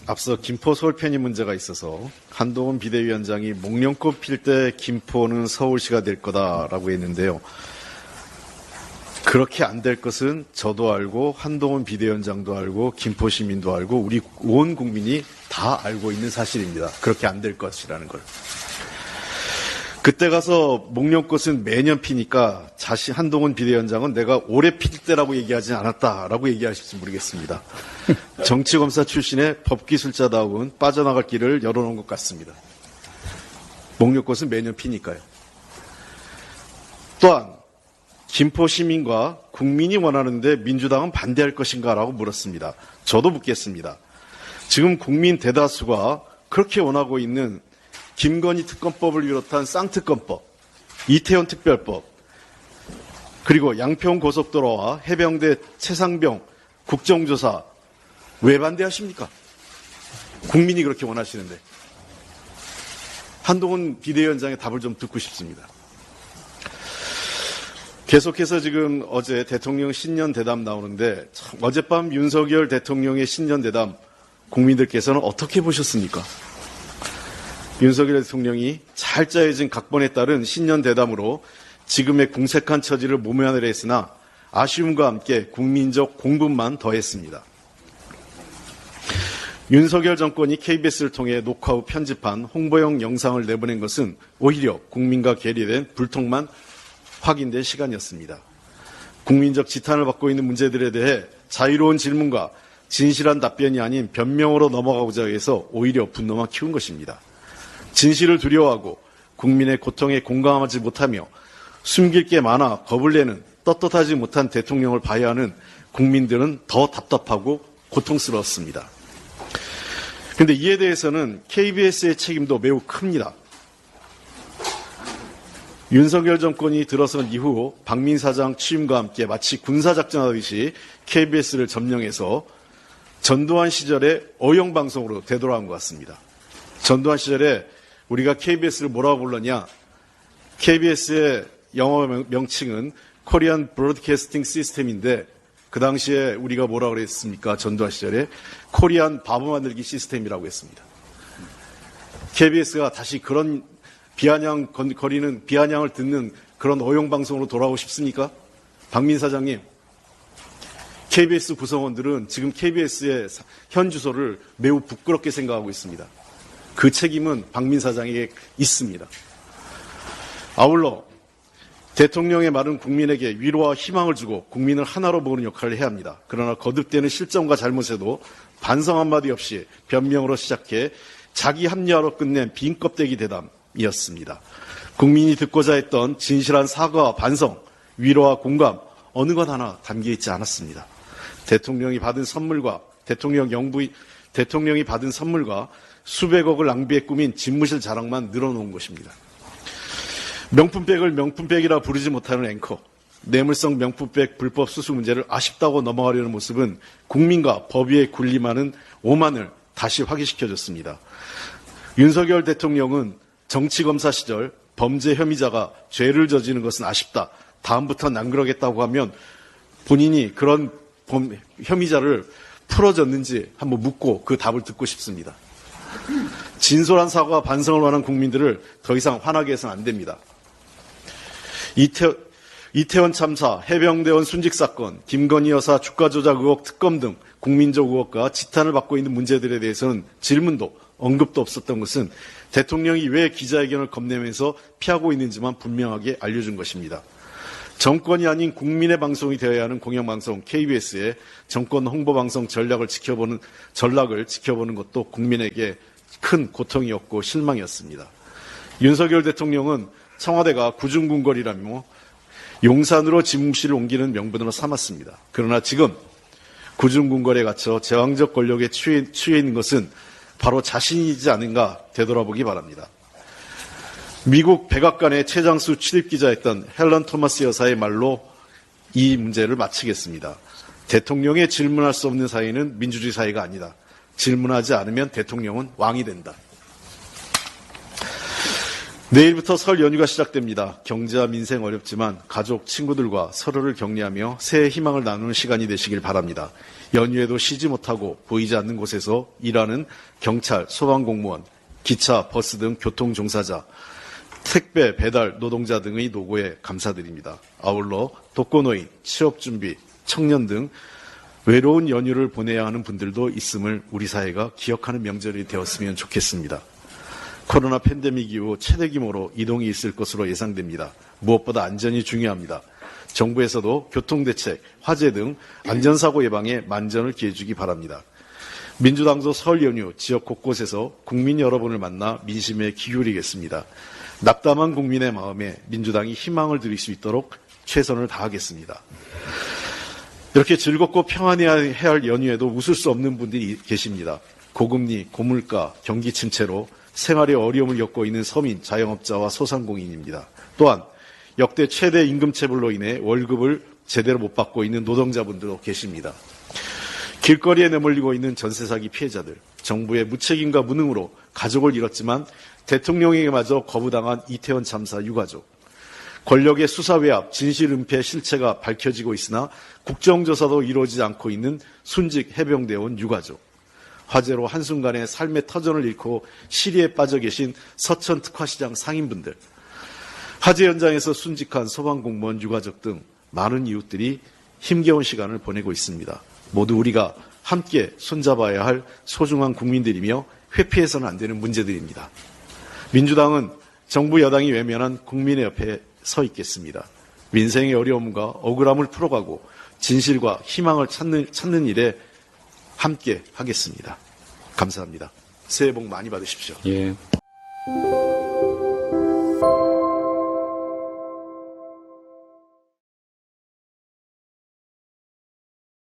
앞서 김포 서울 편입 문제가 있어서 한동훈 비대위원장이 목련꽃 필 때 김포는 서울시가 될 거다라고 했는데요. 그렇게 안 될 것은 저도 알고 한동훈 비대위원장도 알고 김포 시민도 알고 우리 온 국민이 다 알고 있는 사실입니다. 그렇게 안 될 것이라는 걸. 그때 가서 목련꽃은 매년 피니까 한동훈 비대위원장은 내가 올해 필 때라고 얘기하지 않았다라고 얘기하실지 모르겠습니다. 정치검사 출신의 법기술자다운 빠져나갈 길을 열어놓은 것 같습니다. 목련꽃은 매년 피니까요. 또한 김포 시민과 국민이 원하는데 민주당은 반대할 것인가라고 물었습니다. 저도 묻겠습니다. 지금 국민 대다수가 그렇게 원하고 있는 김건희 특검법을 비롯한 쌍특검법, 이태원 특별법, 그리고 양평 고속도로와 해병대 최상병 국정조사 왜 반대하십니까? 국민이 그렇게 원하시는데. 한동훈 비대위원장의 답을 좀 듣고 싶습니다. 계속해서 지금 어제 대통령 신년 대담 나오는데 어젯밤 윤석열 대통령의 신년 대담 국민들께서는 어떻게 보셨습니까? 윤석열 대통령이 잘 짜여진 각본에 따른 신년 대담으로 지금의 궁색한 처지를 모면하려 했으나 아쉬움과 함께 국민적 공분만 더했습니다. 윤석열 정권이 KBS를 통해 녹화 후 편집한 홍보용 영상을 내보낸 것은 오히려 국민과 괴리된 불통만 확인된 시간이었습니다. 국민적 지탄을 받고 있는 문제들에 대해 자유로운 질문과 진실한 답변이 아닌 변명으로 넘어가고자 해서 오히려 분노만 키운 것입니다. 진실을 두려워하고 국민의 고통에 공감하지 못하며 숨길 게 많아 겁을 내는 떳떳하지 못한 대통령을 봐야 하는 국민들은 더 답답하고 고통스러웠습니다. 그런데 이에 대해서는 KBS의 책임도 매우 큽니다. 윤석열 정권이 들어선 이후 박민 사장 취임과 함께 마치 군사작전하듯이 KBS를 점령해서 전두환 시절의 어용방송으로 되돌아간 것 같습니다. 전두환 시절에 우리가 KBS를 뭐라고 불렀냐? KBS의 영어 명칭은 코리안 브로드캐스팅 시스템인데 그 당시에 우리가 뭐라고 그랬습니까? 전두환 시절에 코리안 바보 만들기 시스템이라고 했습니다. KBS가 다시 그런 비아냥거리는 비아냥을 듣는 그런 어용방송으로 돌아오고 싶습니까? 박민 사장님, KBS 구성원들은 지금 KBS의 현 주소를 매우 부끄럽게 생각하고 있습니다. 그 책임은 박민 사장에게 있습니다. 아울러 대통령의 말은 국민에게 위로와 희망을 주고 국민을 하나로 모으는 역할을 해야 합니다. 그러나 거듭되는 실정과 잘못에도 반성 한마디 없이 변명으로 시작해 자기 합리화로 끝낸 빈 껍데기 대담이었습니다. 국민이 듣고자 했던 진실한 사과와 반성, 위로와 공감 어느 것 하나 담겨있지 않았습니다. 대통령이 받은 선물과 대통령이 받은 선물과 수백억을 낭비해 꾸민 집무실 자랑만 늘어놓은 것입니다. 명품백을 명품백이라 부르지 못하는 앵커, 뇌물성 명품백 불법 수수 문제를 아쉽다고 넘어가려는 모습은 국민과 법 위에 군림하는 오만을 다시 확인시켜줬습니다. 윤석열 대통령은 정치검사 시절 범죄 혐의자가 죄를 저지르는 것은 아쉽다. 다음부터는 안 그러겠다고 하면 본인이 그런 혐의자를 풀어줬는지 한번 묻고 그 답을 듣고 싶습니다. 진솔한 사과와 반성을 원하는 국민들을 더 이상 화나게 해서는 안 됩니다. 이태원 참사, 해병대원 순직 사건, 김건희 여사 주가 조작 의혹 특검 등 국민적 의혹과 지탄을 받고 있는 문제들에 대해서는 질문도 언급도 없었던 것은 대통령이 왜 기자회견을 겁내면서 피하고 있는지만 분명하게 알려준 것입니다. 정권이 아닌 국민의 방송이 되어야 하는 공영방송 KBS의 정권 홍보방송 전략을 지켜보는 것도 국민에게 큰 고통이었고 실망이었습니다. 윤석열 대통령은 청와대가 구중궁궐이라며 용산으로 집무실을 옮기는 명분으로 삼았습니다. 그러나 지금 구중궁궐에 갇혀 제왕적 권력에 취해 있는 것은 바로 자신이지 않은가 되돌아보기 바랍니다. 미국 백악관의 최장수 출입기자였던 헬런 토마스 여사의 말로 이 문제를 마치겠습니다. 대통령의 질문할 수 없는 사회는 민주주의 사회가 아니다. 질문하지 않으면 대통령은 왕이 된다. 내일부터 설 연휴가 시작됩니다. 경제와 민생 어렵지만 가족, 친구들과 서로를 격려하며 새해 희망을 나누는 시간이 되시길 바랍니다. 연휴에도 쉬지 못하고 보이지 않는 곳에서 일하는 경찰, 소방공무원, 기차, 버스 등 교통 종사자, 택배, 배달, 노동자 등의 노고에 감사드립니다. 아울러 독거노인, 취업준비, 청년 등 외로운 연휴를 보내야 하는 분들도 있음을 우리 사회가 기억하는 명절이 되었으면 좋겠습니다. 코로나 팬데믹 이후 최대 규모로 이동이 있을 것으로 예상됩니다. 무엇보다 안전이 중요합니다. 정부에서도 교통대책, 화재 등 안전사고 예방에 만전을 기해주기 바랍니다. 민주당도 설 연휴 지역 곳곳에서 국민 여러분을 만나 민심에 기울이겠습니다. 낙담한 국민의 마음에 민주당이 희망을 드릴 수 있도록 최선을 다하겠습니다. 이렇게 즐겁고 평안해야 할 연휴에도 웃을 수 없는 분들이 계십니다. 고금리, 고물가, 경기 침체로 생활에 어려움을 겪고 있는 서민, 자영업자와 소상공인입니다. 또한 역대 최대 임금체불로 인해 월급을 제대로 못 받고 있는 노동자분들도 계십니다. 길거리에 내몰리고 있는 전세 사기 피해자들, 정부의 무책임과 무능으로 가족을 잃었지만 대통령에게마저 거부당한 이태원 참사 유가족, 권력의 수사 외압, 진실 은폐 실체가 밝혀지고 있으나 국정조사도 이루어지지 않고 있는 순직 해병대원 유가족, 화재로 한순간에 삶의 터전을 잃고 시리에 빠져 계신 서천 특화시장 상인분들, 화재 현장에서 순직한 소방공무원 유가족 등 많은 이웃들이 힘겨운 시간을 보내고 있습니다. 모두 우리가 함께 손잡아야 할 소중한 국민들이며 회피해서는 안 되는 문제들입니다. 민주당은 정부 여당이 외면한 국민의 옆에 서 있겠습니다. 민생의 어려움과 억울함을 풀어가고 진실과 희망을 찾는 일에 함께 하겠습니다. 감사합니다. 새해 복 많이 받으십시오. 예.